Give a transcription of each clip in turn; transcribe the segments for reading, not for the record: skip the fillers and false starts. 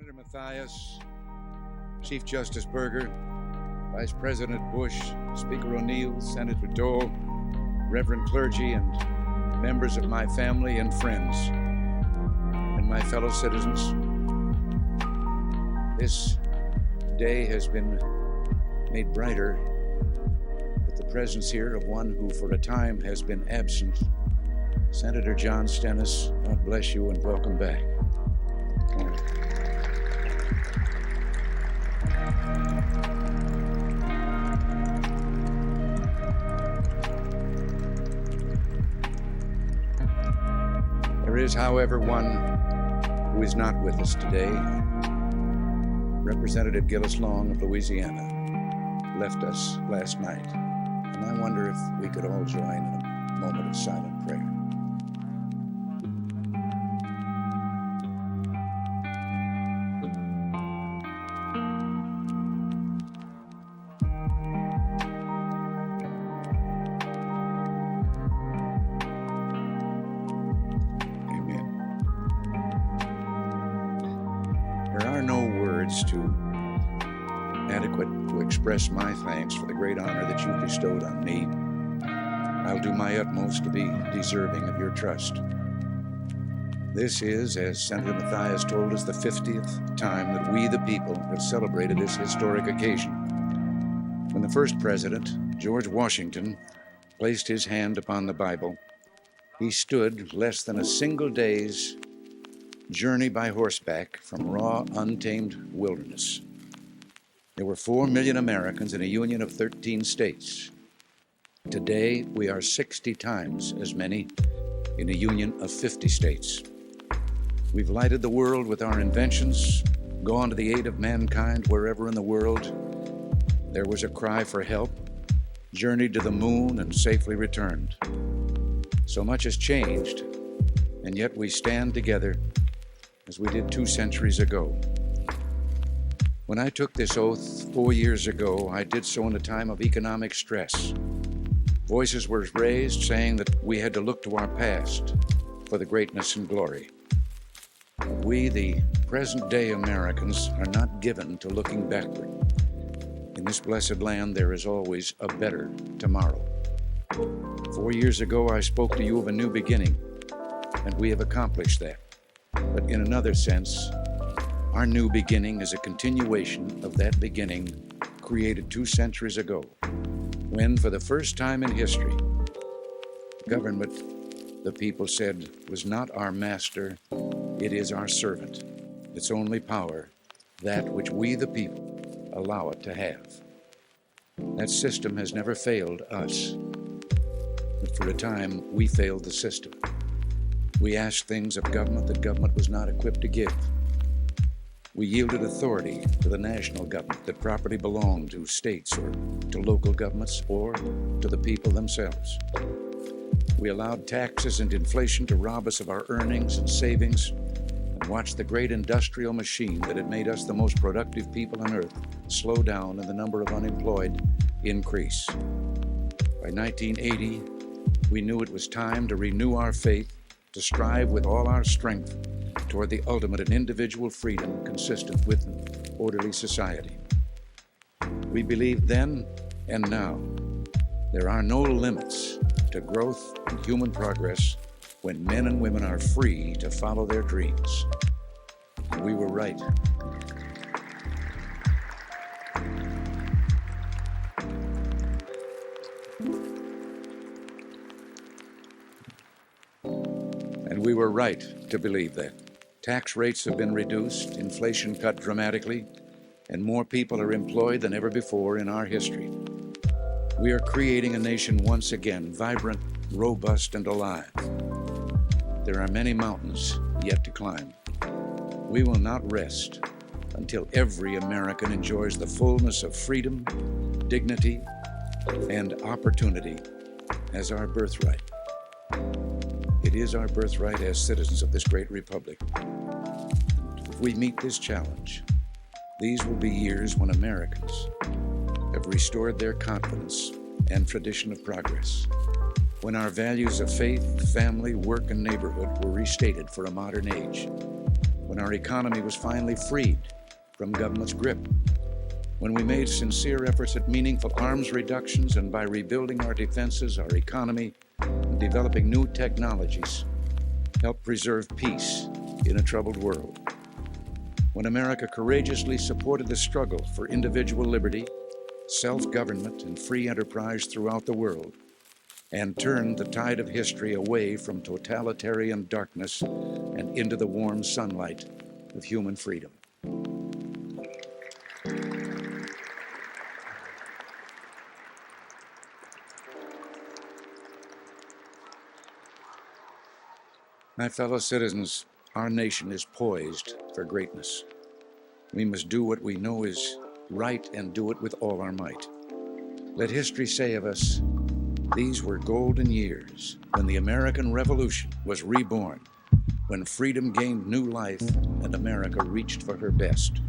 Senator Mathias, Chief Justice Berger, Vice President Bush, Speaker O'Neill, Senator Dole, Reverend clergy, and members of my family and friends, and my fellow citizens. This day has been made brighter with the presence here of one who for a time has been absent. Senator John Stennis, God bless you and welcome back. There is, however, one who is not with us today. Representative Gillis Long of Louisiana left us last night, and I wonder if we could all join in a moment of silent prayer. Express my thanks for the great honor that you bestowed on me. I'll do my utmost to be deserving of your trust. This is, as Senator Mathias told us, the 50th time that we, the people, have celebrated this historic occasion. When the first president, George Washington, placed his hand upon the Bible, he stood less than a single day's journey by horseback from raw, untamed wilderness. There were 4 million Americans in a union of 13 states. Today, we are 60 times as many in a union of 50 states. We've lighted the world with our inventions, gone to the aid of mankind wherever in the world there was a cry for help, journeyed to the moon and safely returned. So much has changed, and yet we stand together as we did 2 centuries ago. When I took this oath 4 years ago, I did so in a time of economic stress. Voices were raised saying that we had to look to our past for the greatness and glory. But we, the present-day Americans, are not given to looking backward. In this blessed land, there is always a better tomorrow. 4 years ago, I spoke to you of a new beginning, and we have accomplished that. But in another sense, our new beginning is a continuation of that beginning created 2 centuries ago, when, for the first time in history, government, the people said, was not our master, it is our servant. Its only power, that which we, the people, allow it to have. That system has never failed us, but for a time, we failed the system. We asked things of government that government was not equipped to give. We yielded authority to the national government that property belonged to states or to local governments or to the people themselves. We allowed taxes and inflation to rob us of our earnings and savings and watched the great industrial machine that had made us the most productive people on earth slow down and the number of unemployed increase. By 1980, we knew it was time to renew our faith, to strive with all our strength toward the ultimate in individual freedom consistent with an orderly society. We believed then and now there are no limits to growth and human progress when men and women are free to follow their dreams. And we were right. And we were right to believe that. Tax rates have been reduced, inflation cut dramatically, and more people are employed than ever before in our history. We are creating a nation once again, vibrant, robust, and alive. There are many mountains yet to climb. We will not rest until every American enjoys the fullness of freedom, dignity, and opportunity as our birthright. It is our birthright as citizens of this great republic. If we meet this challenge, these will be years when Americans have restored their confidence and tradition of progress, when our values of faith, family, work, and neighborhood were restated for a modern age, when our economy was finally freed from government's grip, when we made sincere efforts at meaningful arms reductions, and by rebuilding our defenses, our economy, and developing new technologies, helped preserve peace in a troubled world. When America courageously supported the struggle for individual liberty, self-government, and free enterprise throughout the world, and turned the tide of history away from totalitarian darkness and into the warm sunlight of human freedom. My fellow citizens, our nation is poised for greatness. We must do what we know is right and do it with all our might. Let history say of us, these were golden years when the American Revolution was reborn, when freedom gained new life and America reached for her best.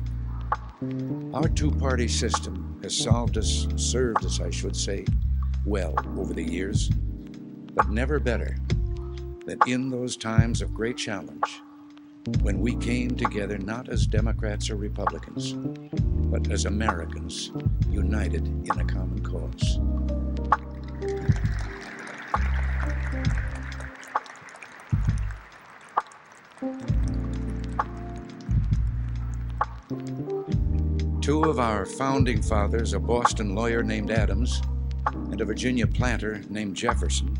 Our two-party system has served us, I should say, well over the years, but never better than in those times of great challenge, when we came together not as Democrats or Republicans, but as Americans united in a common cause. Two of our founding fathers, a Boston lawyer named Adams and a Virginia planter named Jefferson,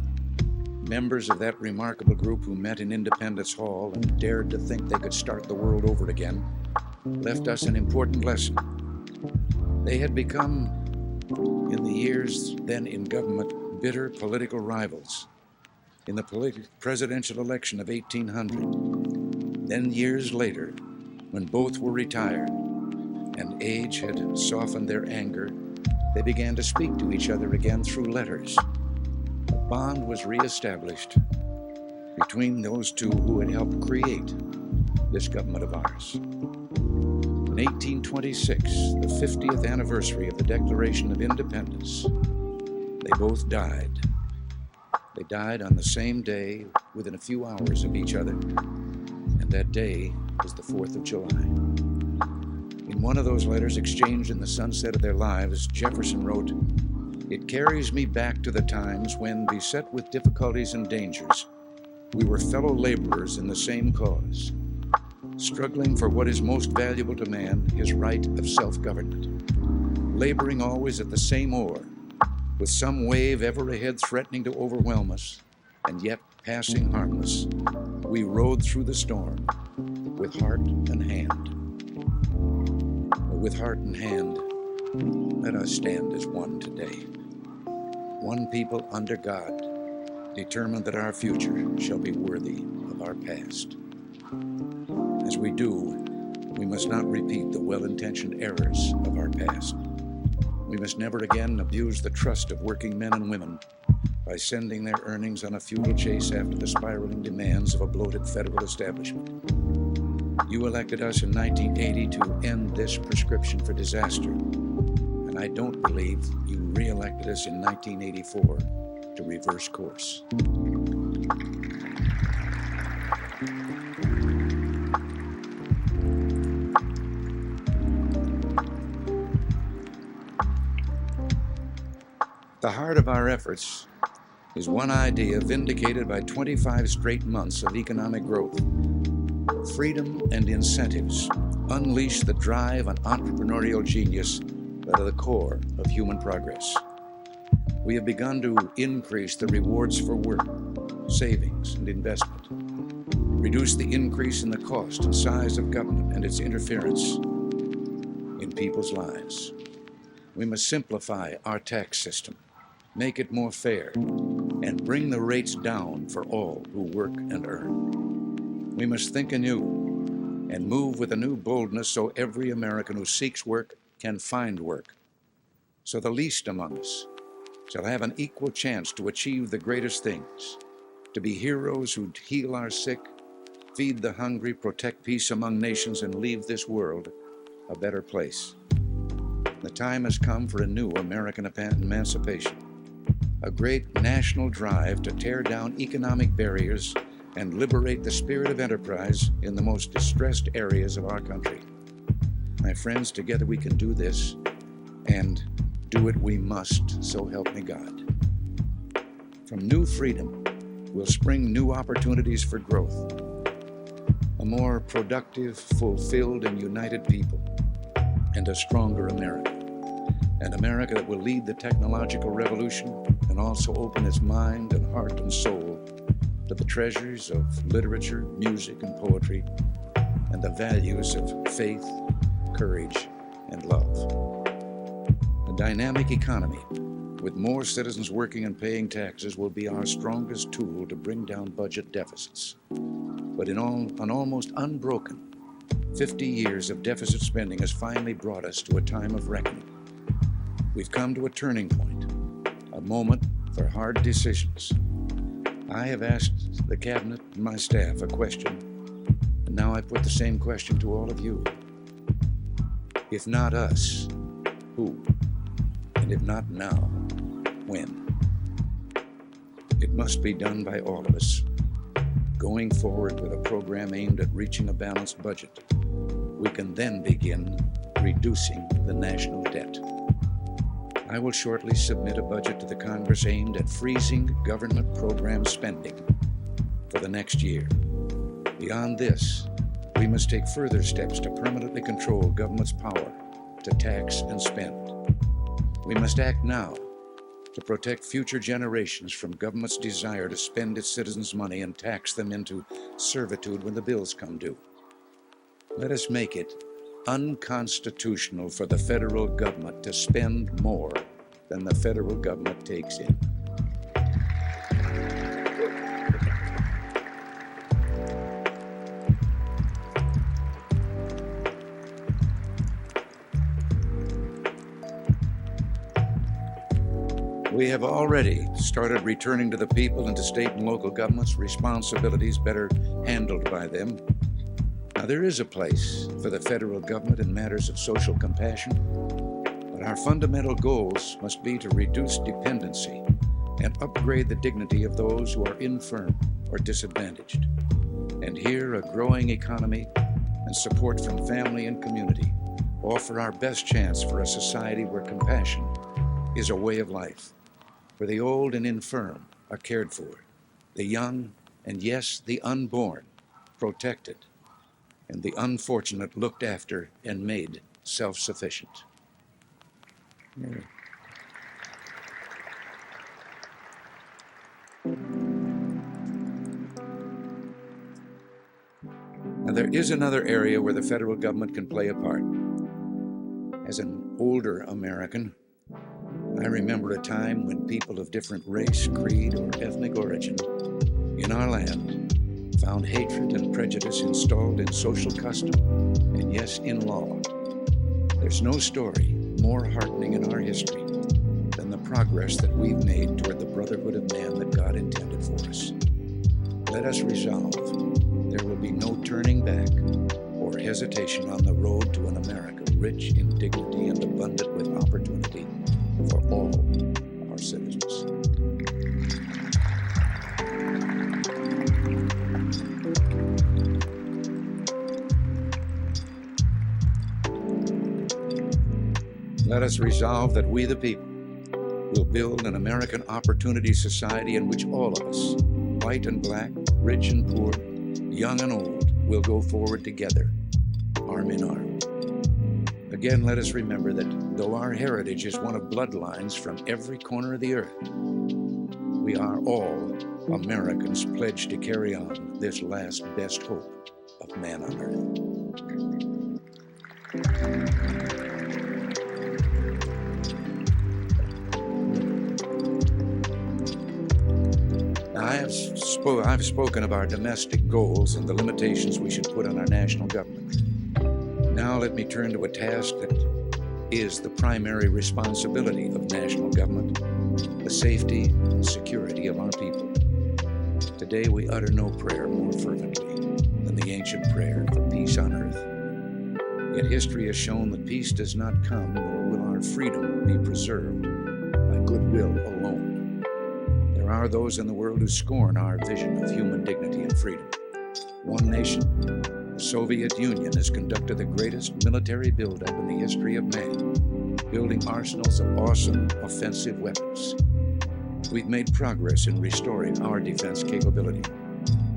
members of that remarkable group who met in Independence Hall and dared to think they could start the world over again, left us an important lesson. They had become, in the years then in government, bitter political rivals. In the presidential election of 1800, then years later, when both were retired and age had softened their anger, they began to speak to each other again through letters. A bond was reestablished between those two who had helped create this government of ours. In 1826, the 50th anniversary of the Declaration of Independence, they both died. They died on the same day, within a few hours of each other, and that day was the 4th of July. In one of those letters exchanged in the sunset of their lives, Jefferson wrote, "It carries me back to the times when, beset with difficulties and dangers, we were fellow laborers in the same cause, struggling for what is most valuable to man, his right of self-government, laboring always at the same oar, with some wave ever ahead threatening to overwhelm us, and yet passing harmless, we rode through the storm with heart and hand. With heart and hand, let us stand as one today. One people under God, determined that our future shall be worthy of our past. As we do, we must not repeat the well-intentioned errors of our past. We must never again abuse the trust of working men and women by sending their earnings on a futile chase after the spiraling demands of a bloated federal establishment. You elected us in 1980 to end this prescription for disaster, and I don't believe you re-elected us in 1984 to reverse course. The heart of our efforts is one idea vindicated by 25 straight months of economic growth. Freedom and incentives unleash the drive and entrepreneurial genius that are the core of human progress. We have begun to increase the rewards for work, savings, and investment, reduce the increase in the cost and size of government and its interference in people's lives. We must simplify our tax system, make it more fair, and bring the rates down for all who work and earn. We must think anew and move with a new boldness so every American who seeks work can find work, so the least among us shall have an equal chance to achieve the greatest things, to be heroes who heal our sick, feed the hungry, protect peace among nations, and leave this world a better place. The time has come for a new American emancipation, a great national drive to tear down economic barriers and liberate the spirit of enterprise in the most distressed areas of our country. My friends, together we can do this, and do it we must, so help me God. From new freedom will spring new opportunities for growth, a more productive, fulfilled, and united people, and a stronger America. An America that will lead the technological revolution and also open its mind and heart and soul to the treasures of literature, music, and poetry, and the values of faith, courage, and love. A dynamic economy with more citizens working and paying taxes will be our strongest tool to bring down budget deficits. But an almost unbroken 50 years of deficit spending has finally brought us to a time of reckoning. We've come to a turning point, a moment for hard decisions. I have asked the cabinet and my staff a question, and now I put the same question to all of you. If not us, who? And if not now, when? It must be done by all of us. Going forward with a program aimed at reaching a balanced budget, we can then begin reducing the national debt. I will shortly submit a budget to the Congress aimed at freezing government program spending for the next year. Beyond this, we must take further steps to permanently control government's power to tax and spend. We must act now to protect future generations from government's desire to spend its citizens' money and tax them into servitude when the bills come due. Let us make it unconstitutional for the federal government to spend more than the federal government takes in. We have already started returning to the people and to state and local governments responsibilities better handled by them. Now, there is a place for the federal government in matters of social compassion, but our fundamental goals must be to reduce dependency and upgrade the dignity of those who are infirm or disadvantaged. And here, a growing economy and support from family and community offer our best chance for a society where compassion is a way of life, where the old and infirm are cared for, the young and, yes, the unborn protected, and the unfortunate looked after and made self-sufficient. Now, there is another area where the federal government can play a part. As an older American, I remember a time when people of different race, creed, or ethnic origin in our land found hatred and prejudice installed in social custom and, yes, in law. There's no story more heartening in our history than the progress that we've made toward the brotherhood of man that God intended for us. Let us resolve there will be no turning back or hesitation on the road to an America rich in dignity and abundant with opportunity for all our citizens. Let us resolve that we, the people, will build an American opportunity society in which all of us, white and black, rich and poor, young and old, will go forward together, arm in arm. Again, let us remember that though our heritage is one of bloodlines from every corner of the earth, we are all Americans pledged to carry on this last best hope of man on earth. Now, I've spoken of our domestic goals and the limitations we should put on our national government. Now let me turn to a task that is the primary responsibility of national government, the safety and security of our people. Today we utter no prayer more fervently than the ancient prayer for peace on earth. Yet history has shown that peace does not come, nor will our freedom be preserved by goodwill alone. There are those in the world who scorn our vision of human dignity and freedom. One nation, the Soviet Union, has conducted the greatest military buildup in the history of man, building arsenals of awesome offensive weapons. We've made progress in restoring our defense capability,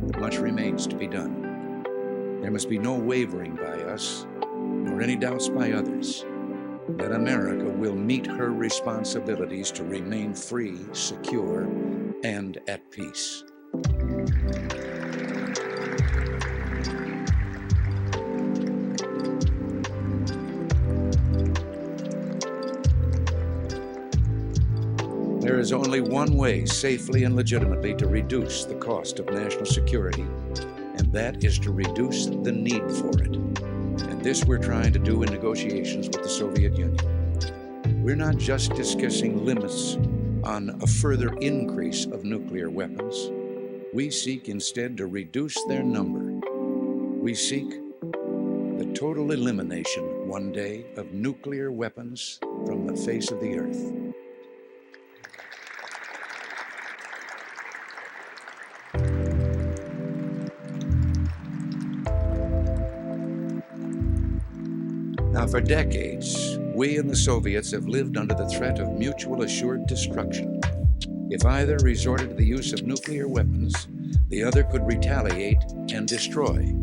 but much remains to be done. There must be no wavering by us, nor any doubts by others, that America will meet her responsibilities to remain free, secure, and at peace. There is only one way safely and legitimately to reduce the cost of national security, and that is to reduce the need for it. And this we're trying to do in negotiations with the Soviet Union. We're not just discussing limits on a further increase of nuclear weapons. We seek instead to reduce their number. We seek the total elimination one day of nuclear weapons from the face of the earth. Now, for decades, we and the Soviets have lived under the threat of mutual assured destruction. If either resorted to the use of nuclear weapons, the other could retaliate and destroy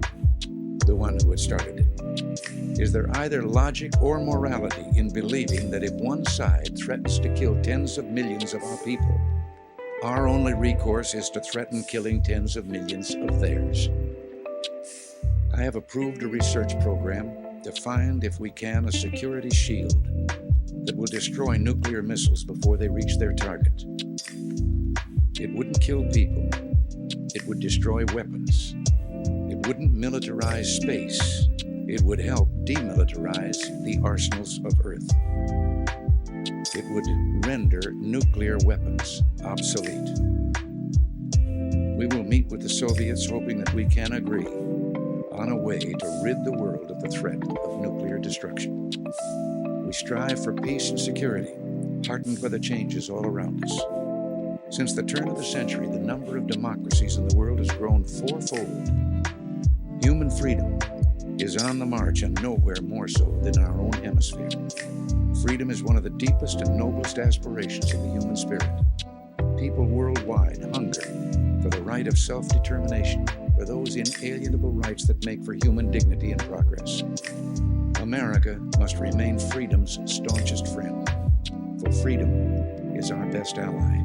the one who had started it. Is there either logic or morality in believing that if one side threatens to kill tens of millions of our people, our only recourse is to threaten killing tens of millions of theirs? I have approved a research program to find, if we can, a security shield that will destroy nuclear missiles before they reach their target. It wouldn't kill people. It would destroy weapons. It wouldn't militarize space. It would help demilitarize the arsenals of Earth. It would render nuclear weapons obsolete. We will meet with the Soviets hoping that we can agree on a way to rid the world of the threat of nuclear destruction. We strive for peace and security, heartened by the changes all around us. Since the turn of the century, the number of democracies in the world has grown fourfold. Human freedom is on the march, and nowhere more so than our own hemisphere. Freedom is one of the deepest and noblest aspirations of the human spirit. People worldwide hunger for the right of self-determination, for those inalienable rights that make for human dignity and progress. America must remain freedom's staunchest friend, for freedom is our best ally.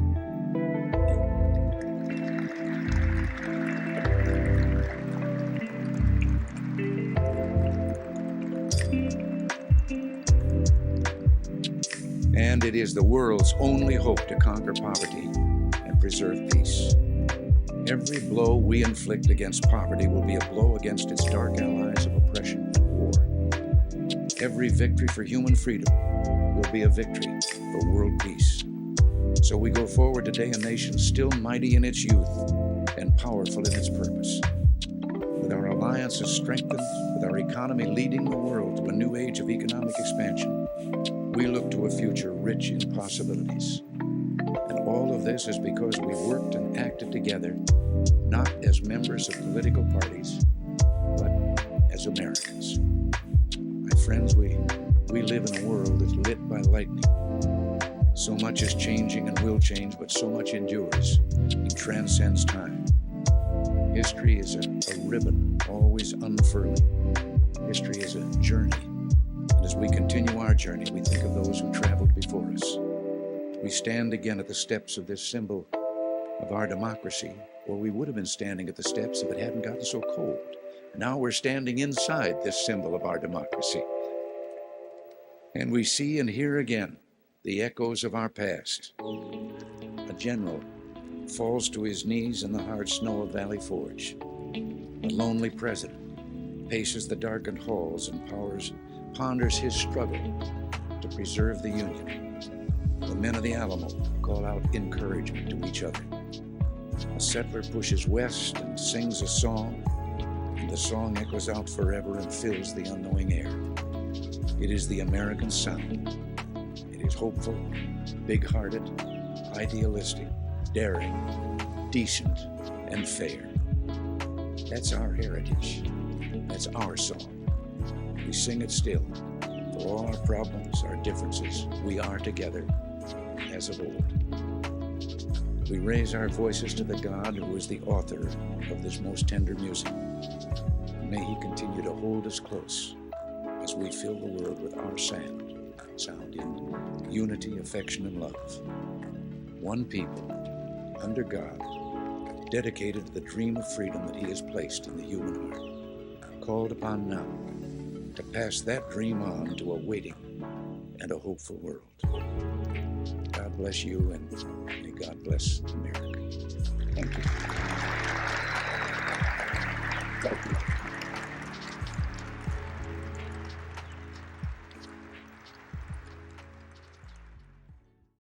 And it is the world's only hope to conquer poverty and preserve peace. Every blow we inflict against poverty will be a blow against its dark allies of oppression and war. Every victory for human freedom will be a victory for world peace. So we go forward today, a nation still mighty in its youth and powerful in its purpose. With our alliances strengthened, with our economy leading the world to a new age of economic expansion, we look to a future rich in possibilities. And all of this is because we worked and acted together, not as members of political parties, but as Americans. My friends, we live in a world that's lit by lightning. So much is changing and will change, but so much endures and transcends time. History is a ribbon always unfurling. History is a journey. And as we continue our journey, we think of those who traveled before us. We stand again at the steps of this symbol of our democracy, or we would have been standing at the steps if it hadn't gotten so cold. Now we're standing inside this symbol of our democracy. And we see and hear again the echoes of our past. A general falls to his knees in the hard snow of Valley Forge. A lonely president paces the darkened halls and ponders his struggle to preserve the Union. The men of the Alamo call out encouragement to each other. A settler pushes west and sings a song, and the song echoes out forever and fills the unknowing air. It is the American sound. It is hopeful, big-hearted, idealistic, daring, decent, and fair. That's our heritage. That's our song. We sing it still. For all our problems, our differences, we are together, as of old. We raise our voices to the God who is the author of this most tender music. And may he continue to hold us close as we fill the world with our sound in unity, affection, and love. One people, under God, dedicated to the dream of freedom that he has placed in the human heart, called upon now to pass that dream on to a waiting and a hopeful world. God bless you, and may God bless America. Thank you.